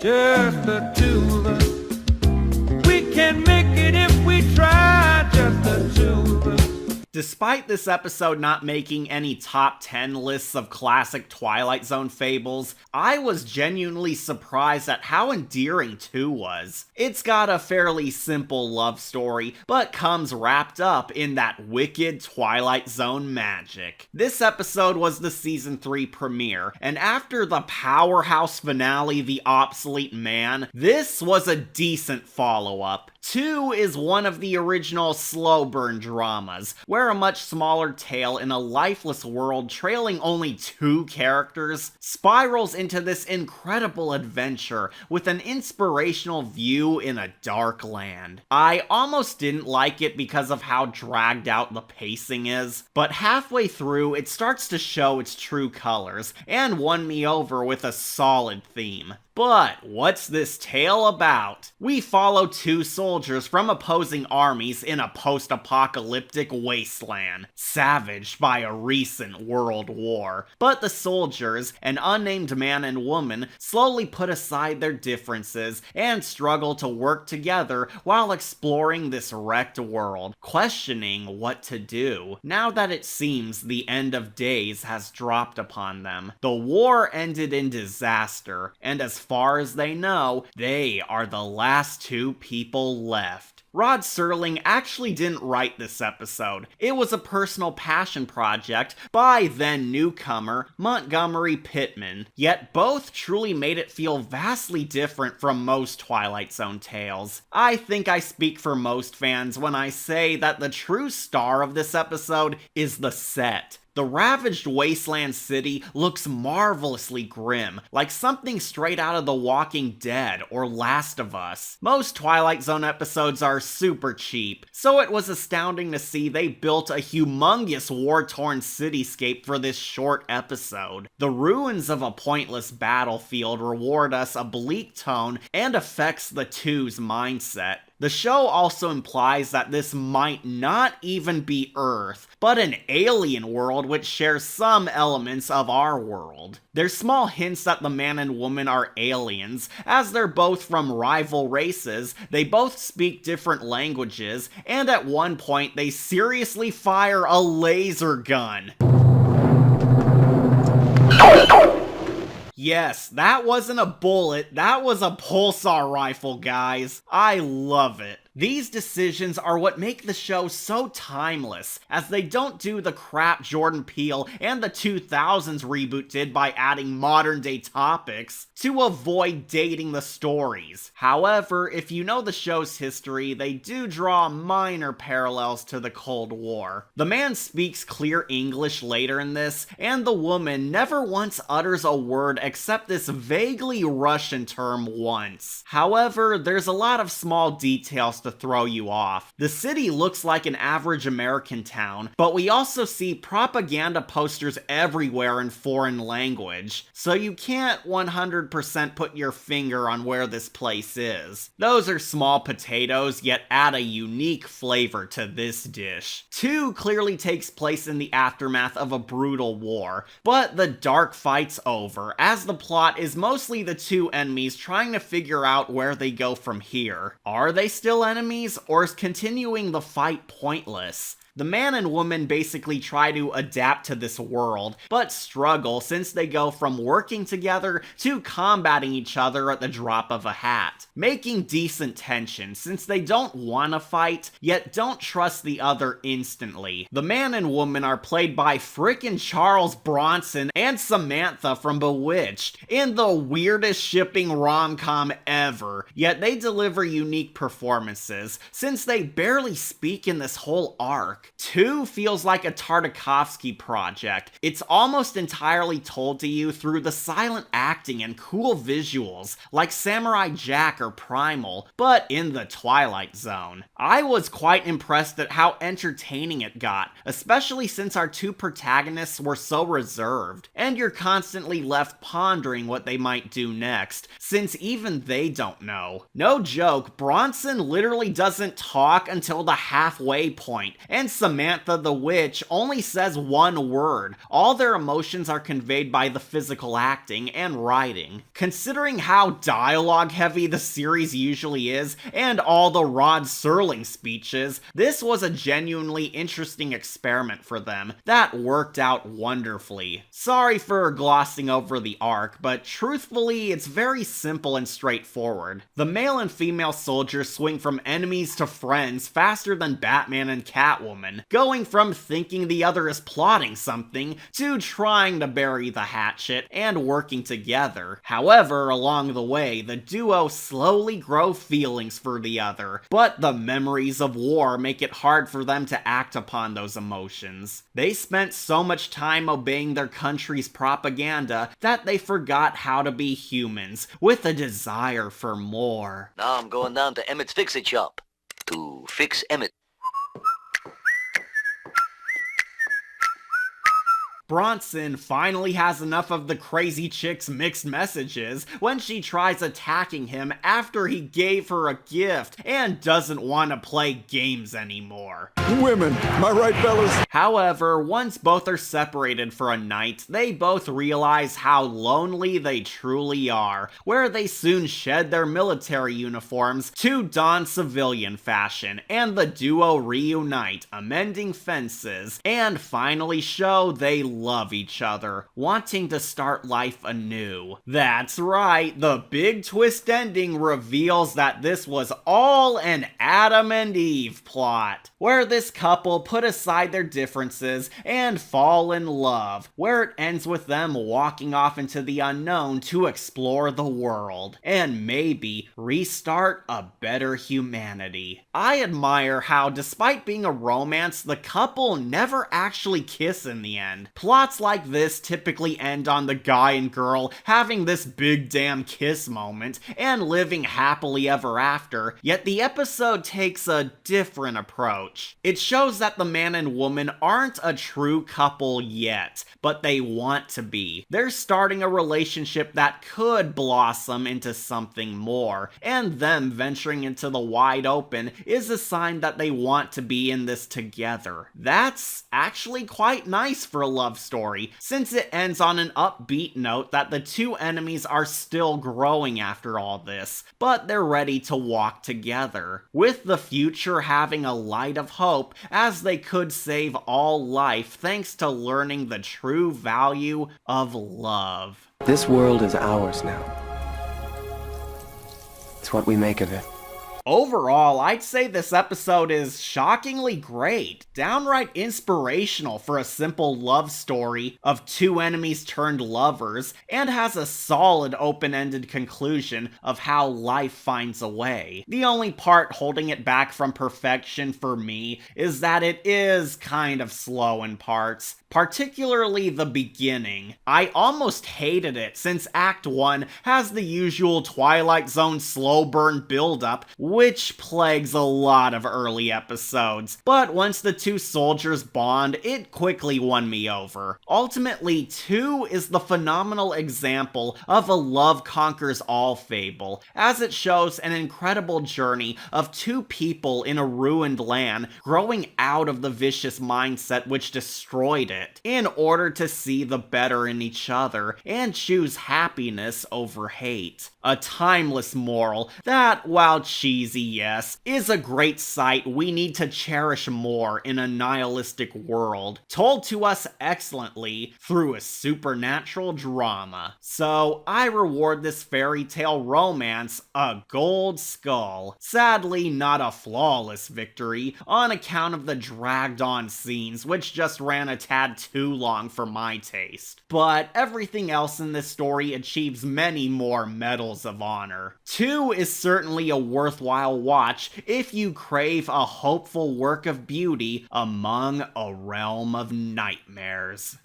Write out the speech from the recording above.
just the two of us. We can make it if we try, just the two of us. Despite this episode not making any top 10 lists of classic Twilight Zone fables, I was genuinely surprised at how endearing 2 was. It's got a fairly simple love story, but comes wrapped up in that wicked Twilight Zone magic. This episode was the season 3 premiere, and after the powerhouse finale, The Obsolete Man, this was a decent follow-up. 2 is one of the original slow burn dramas, where a much smaller tale in a lifeless world trailing only 2 characters spirals into this incredible adventure with an inspirational view in a dark land. I almost didn't like it because of how dragged out the pacing is, but halfway through it starts to show its true colors and won me over with a solid theme. But what's this tale about? We follow 2 soldiers from opposing armies in a post-apocalyptic wasteland, savaged by a recent world war. But the soldiers, an unnamed man and woman, slowly put aside their differences and struggle to work together while exploring this wrecked world, questioning what to do, now that it seems the end of days has dropped upon them. The war ended in disaster, and as far as they know, they are the last 2 people left. Rod Serling actually didn't write this episode. It was a personal passion project by then newcomer Montgomery Pittman, yet both truly made it feel vastly different from most Twilight Zone tales. I think I speak for most fans when I say that the true star of this episode is the set. The ravaged wasteland city looks marvelously grim, like something straight out of The Walking Dead or Last of Us. Most Twilight Zone episodes are super cheap, so it was astounding to see they built a humongous war-torn cityscape for this short episode. The ruins of a pointless battlefield reward us a bleak tone and affects the 2's mindset. The show also implies that this might not even be Earth, but an alien world which shares some elements of our world. There's small hints that the man and woman are aliens, as they're both from rival races, they both speak different languages, and at one point they seriously fire a laser gun. Yes, that wasn't a bullet, that was a pulsar rifle, guys. I love it. These decisions are what make the show so timeless, as they don't do the crap Jordan Peele and the 2000s reboot did by adding modern-day topics to avoid dating the stories. However, if you know the show's history, they do draw minor parallels to the Cold War. The man speaks clear English later in this, and the woman never once utters a word except this vaguely Russian term once. However, there's a lot of small details to throw you off. The city looks like an average American town, but we also see propaganda posters everywhere in foreign language, so you can't 100% put your finger on where this place is. Those are small potatoes, yet add a unique flavor to this dish. 2 clearly takes place in the aftermath of a brutal war, but the dark fight's over, as the plot is mostly the 2 enemies trying to figure out where they go from here. Are they still enemies, or is continuing the fight pointless? The man and woman basically try to adapt to this world, but struggle since they go from working together to combating each other at the drop of a hat, making decent tension since they don't want to fight, yet don't trust the other instantly. The man and woman are played by frickin' Charles Bronson and Samantha from Bewitched, in the weirdest shipping rom-com ever, yet they deliver unique performances, since they barely speak in this whole arc. 2 feels like a Tartakovsky project. It's almost entirely told to you through the silent acting and cool visuals, like Samurai Jack or Primal, but in the Twilight Zone. I was quite impressed at how entertaining it got, especially since our 2 protagonists were so reserved, and you're constantly left pondering what they might do next, since even they don't know. No joke, Bronson literally doesn't talk until the halfway point, and Samantha the Witch only says one word. All their emotions are conveyed by the physical acting and writing. Considering how dialogue heavy the series usually is, and all the Rod Serling speeches, this was a genuinely interesting experiment for them that worked out wonderfully. Sorry for glossing over the arc, but truthfully, it's very simple and straightforward. The male and female soldiers swing from enemies to friends faster than Batman and Catwoman, going from thinking the other is plotting something to trying to bury the hatchet and working together. However, along the way, the duo slowly grow feelings for the other, but the memories of war make it hard for them to act upon those emotions. They spent so much time obeying their country's propaganda that they forgot how to be humans, with a desire for more. Now I'm going down to Emmett's Fix-It shop to fix Emmett. Bronson finally has enough of the crazy chick's mixed messages when she tries attacking him after he gave her a gift and doesn't want to play games anymore. Women, am I right, fellas? However, once both are separated for a night, they both realize how lonely they truly are, where they soon shed their military uniforms to don civilian fashion, and the duo reunite, amending fences, and finally show they love each other, wanting to start life anew. That's right, the big twist ending reveals that this was all an Adam and Eve plot, where this couple put aside their differences and fall in love, where it ends with them walking off into the unknown to explore the world, and maybe restart a better humanity. I admire how, despite being a romance, the couple never actually kiss in the end. Plots like this typically end on the guy and girl having this big damn kiss moment and living happily ever after, yet the episode takes a different approach. It shows that the man and woman aren't a true couple yet, but they want to be. They're starting a relationship that could blossom into something more, and them venturing into the wide open is a sign that they want to be in this together. That's actually quite nice for a love story, since it ends on an upbeat note that the two enemies are still growing after all this, but they're ready to walk together, with the future having a light of hope as they could save all life thanks to learning the true value of love. This world is ours now. It's what we make of it. Overall, I'd say this episode is shockingly great, downright inspirational for a simple love story of two enemies turned lovers, and has a solid open-ended conclusion of how life finds a way. The only part holding it back from perfection for me is that it is kind of slow in parts, particularly the beginning. I almost hated it since Act 1 has the usual Twilight Zone slow burn buildup, which plagues a lot of early episodes. But once the two soldiers bond, it quickly won me over. Ultimately, 2 is the phenomenal example of a love conquers all fable, as it shows an incredible journey of two people in a ruined land growing out of the vicious mindset which destroyed it, in order to see the better in each other and choose happiness over hate. A timeless moral that, while cheesy yes, is a great sight we need to cherish more in a nihilistic world, told to us excellently through a supernatural drama. So I reward this fairy tale romance a gold skull. Sadly, not a flawless victory on account of the dragged on scenes which just ran a tad too long for my taste. But everything else in this story achieves many more medals of honor. 2 is certainly a worthwhile watch if you crave a hopeful work of beauty among a realm of nightmares.